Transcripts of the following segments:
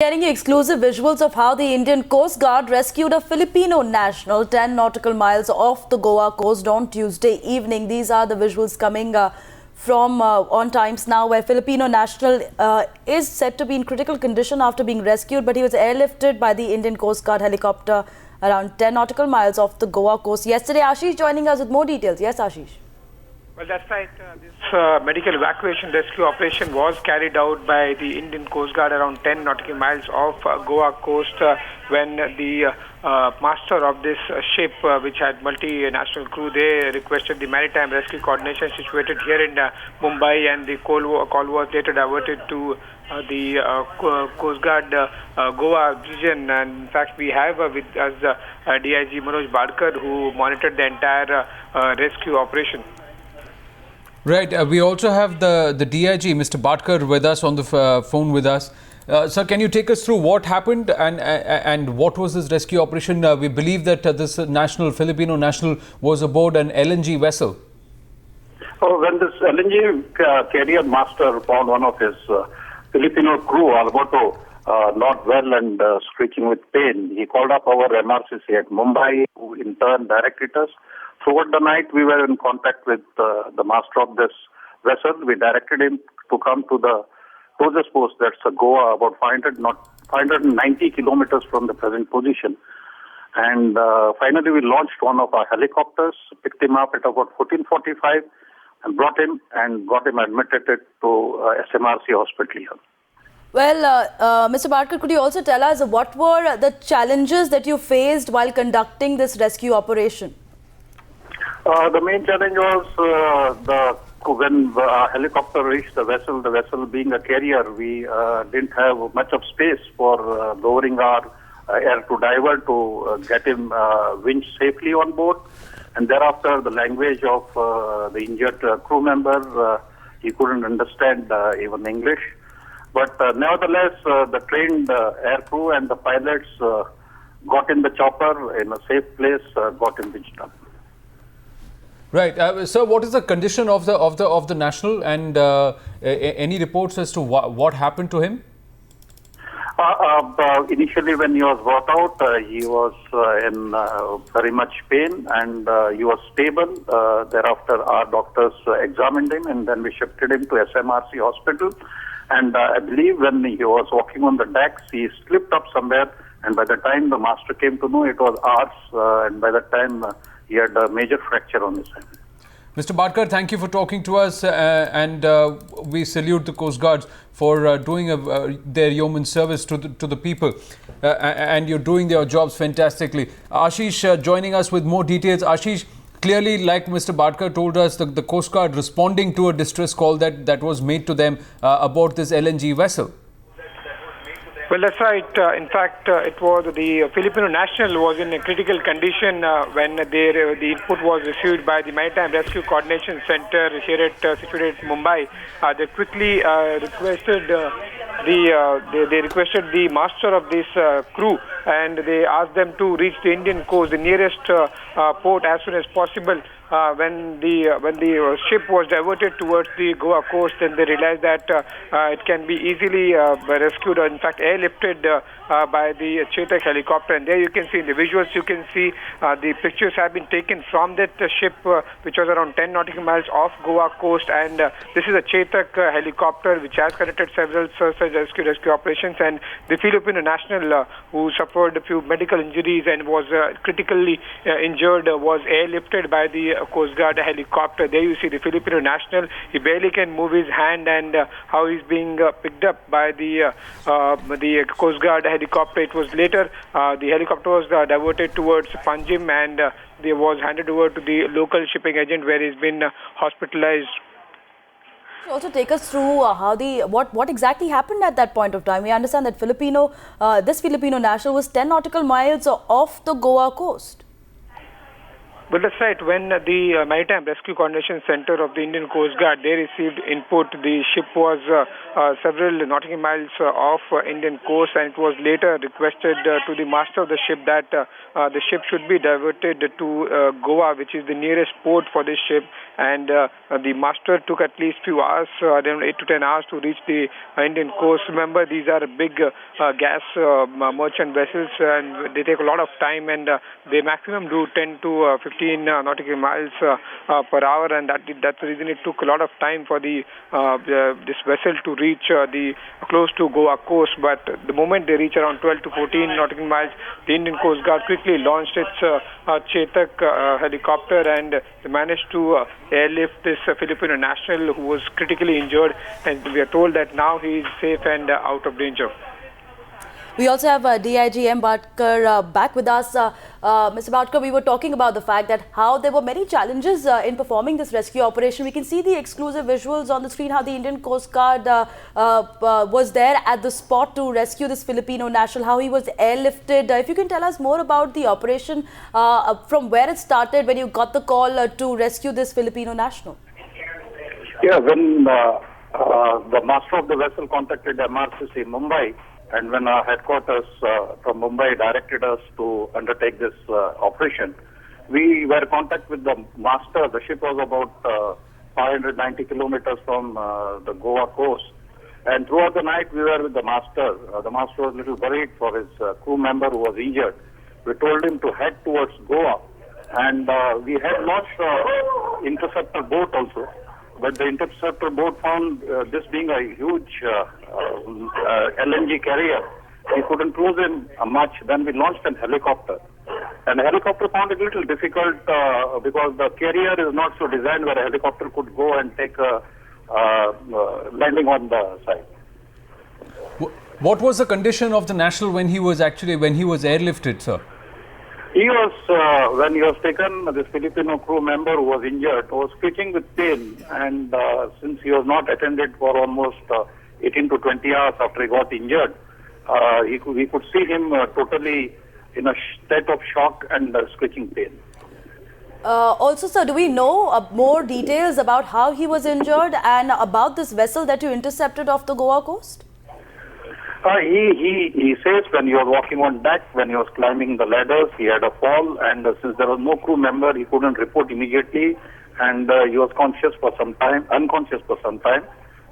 Getting you exclusive visuals of how the Indian Coast Guard rescued a Filipino national 10 nautical miles off the Goa coast on Tuesday evening. These are the visuals coming from On Times Now, where Filipino national is said to be in critical condition after being rescued, but he was airlifted by the Indian Coast Guard helicopter around 10 nautical miles off the Goa coast yesterday. Ashish joining us with more details. Yes, Ashish. Well, that's right. This medical evacuation rescue operation was carried out by the Indian Coast Guard around 10 nautical miles off Goa coast when the master of this ship, which had multinational crew, they requested the maritime rescue coordination situated here in Mumbai, and the call was later diverted to the Coast Guard Goa region. And in fact, we have with us DIG Manoj Badkar, who monitored the entire rescue operation. Right. We also have the DIG, Mr. Badkar, with us on the phone with us. Sir, can you take us through what happened and what was this rescue operation? We believe that this Filipino national was aboard an LNG vessel. Oh, when this LNG carrier master found one of his Filipino crew, Alberto, not well and screeching with pain, he called up our MRCC at Mumbai, who in turn directed us. Throughout the night, we were in contact with the master of this vessel. We directed him to come to the closest post, that's Goa, about 590 kilometers from the present position. And finally, we launched one of our helicopters, picked him up at about 14:45, and brought him and got him admitted to SMRC hospital here. Well, Mr. Badkar, could you also tell us what were the challenges that you faced while conducting this rescue operation? The main challenge was when the helicopter reached the vessel being a carrier, we didn't have much of space for lowering our air to diver to get him winched safely on board. And thereafter, the language of the injured crew member, he couldn't understand even English. But nevertheless, the trained air crew and the pilots got in the chopper in a safe place, got him winched up. Right, sir. What is the condition of the national, and any reports as to what happened to him? Initially, when he was brought out, he was in very much pain, and he was stable. Thereafter, our doctors examined him, and then we shifted him to SMRC hospital. And I believe when he was walking on the decks, he slipped up somewhere, and by the time the master came to know, it was hours, and by that time he had a major fracture on his hand. Mr. Badkar, thank you for talking to us, and we salute the Coast Guards for doing their yeoman service to the people, and you're doing their jobs fantastically. Ashish joining us with more details. Ashish, clearly, like Mr. Badkar told us, the Coast Guard responding to a distress call that was made to them about this LNG vessel. Well, that's right. In fact, it was the Filipino national was in a critical condition when the input was received by the Maritime Rescue Coordination Center here at situated Mumbai. They quickly requested they requested the master of this crew, and they asked them to reach the Indian coast, the nearest port, as soon as possible. When the ship was diverted towards the Goa coast, then they realized that it can be easily rescued, or in fact airlifted by the Chetak helicopter. And there you can see in the visuals, you can see the pictures have been taken from that ship, which was around 10 nautical miles off Goa coast. And this is a Chetak helicopter which has conducted several search and rescue operations. And the Filipino national who suffered a few medical injuries and was critically injured was airlifted by the Coast Guard helicopter. There you see the Filipino national. He barely can move his hand, and how he's being picked up by the Coast Guard helicopter. It was later the helicopter was diverted towards Panjim, and they was handed over to the local shipping agent, where he's been hospitalized. Also take us through what exactly happened at that point of time. We understand that this Filipino national was 10 nautical miles off the Goa coast. Well, that's right. When the Maritime Rescue Coordination Center of the Indian Coast Guard, they received input, the ship was several nautical miles off Indian coast, and it was later requested to the master of the ship that the ship should be diverted to Goa, which is the nearest port for this ship. And the master took at least few hours, around 8 to 10 hours, to reach the Indian coast. Remember, these are big gas merchant vessels, and they take a lot of time, and they maximum do 10 to 15 nautical miles per hour, and that's the reason it took a lot of time for this vessel to reach the close to Goa coast. But the moment they reach around 12 to 14 nautical miles, the Indian Coast Guard quickly launched its Chetak helicopter, and they managed to airlift this Filipino national who was critically injured, and we are told that now he is safe and out of danger. We also have DIG M. Bhatkar back with us. Mr. Bhatkar, we were talking about the fact that how there were many challenges in performing this rescue operation. We can see the exclusive visuals on the screen, how the Indian Coast Guard was there at the spot to rescue this Filipino national, how he was airlifted. If you can tell us more about the operation, from where it started when you got the call to rescue this Filipino national. Yeah, when the master of the vessel contacted MRCC Mumbai, and when our headquarters from Mumbai directed us to undertake this operation, we were in contact with the master. The ship was about 590 kilometers from the Goa coast. And throughout the night, we were with the master. The master was a little worried for his crew member who was injured. We told him to head towards Goa. And we had launched interceptor boat also. But the interceptor boat found this being a huge LNG carrier. We couldn't cruise in much. Then we launched a helicopter. And the helicopter found it a little difficult because the carrier is not so designed where a helicopter could go and take a landing on the side. What was the condition of the national when he was airlifted, sir? He was, when he was taken, this Filipino crew member who was injured was screeching with pain, and since he was not attended for almost 18 to 20 hours after he got injured, we could see him totally in a state of shock and screeching pain. Also, sir, do we know more details about how he was injured and about this vessel that you intercepted off the Goa coast? He says when he was walking on deck, when he was climbing the ladders, he had a fall, and since there was no crew member, he couldn't report immediately, and he was unconscious for some time,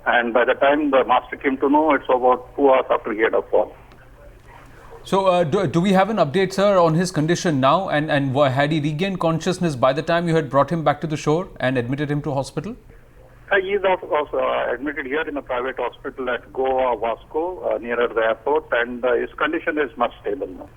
and by the time the master came to know, it's about 2 hours after he had a fall. So, do we have an update, sir, on his condition now, and had he regained consciousness by the time you had brought him back to the shore and admitted him to hospital? He is also admitted here in a private hospital at Goa, Vasco, nearer the airport, and his condition is much stable now.